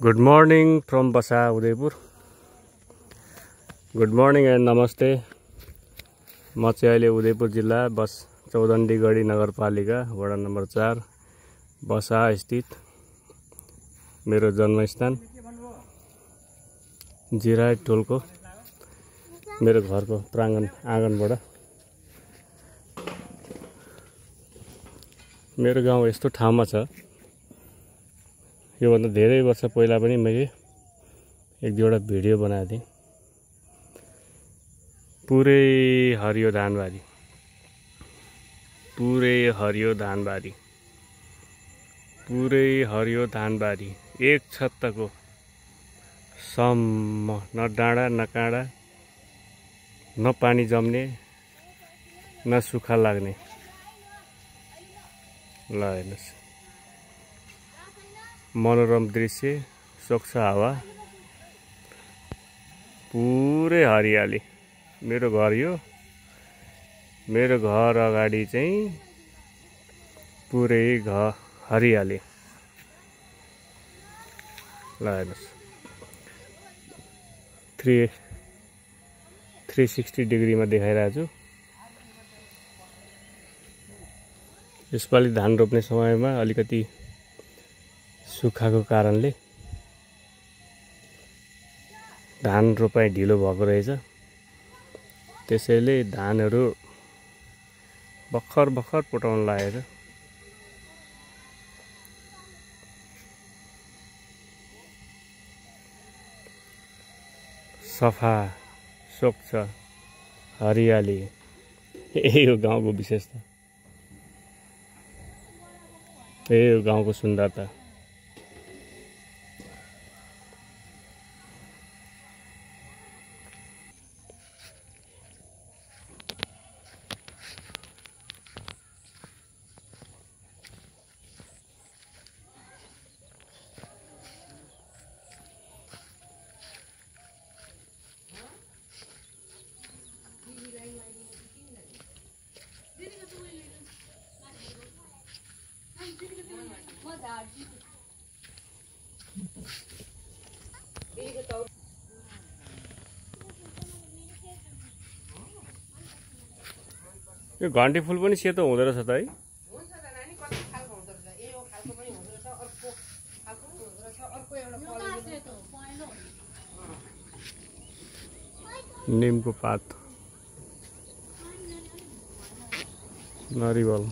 Good morning from Basa, Udaipur. Good morning and namaste. म चाहिँ अहिले उदयपुर जिल्ला बस चौदण्डीगढी नगरपालिका वडा नम्बर 4 बसा स्थित मेरो जन्मस्थान जिराय टोलको मेरो घरको प्राङ्गण आँगनबाट मेरो गाउँ यस्तो ठाउँमा छ। यो भन्दा धेरै वर्ष पहिला पनि मैले एक दुईवटा भिडियो बनाएको थिएँ। पुरै हरियो धानबारी, पुरै हरियो धानबारी, पुरै हरियो धानबारी, एक छत्तको सम्म, न डाँडा न काँडा, न पानी जम्ने न सुक्खा लाग्ने। ल हेर्नुस्, मनोरम दृश्य, स्वच्छ हावा, पुरै हरियाली। मेरो घर यो, मेरो घर अगाडि चाहिँ पुरै हरियाली। ल हेर्नुस्, 360 डिग्रीमा देखाइरहेको छु। यसपालि धान रोप्ने समयमा अलिकति सुक्खाको कारणले धान रोपाइ ढिलो भएको रहेछ। त्यसैले धानहरू भर्खर पटाउन लागेको छ। सफा, स्वच्छ, हरियाली, यही हो गाउँको विशेषता, यही हो गाउँको सुन्दरता। यो घन्टी फुल पनि सेतो हुँदो रहेछ त है? निमको पात, नरिवल।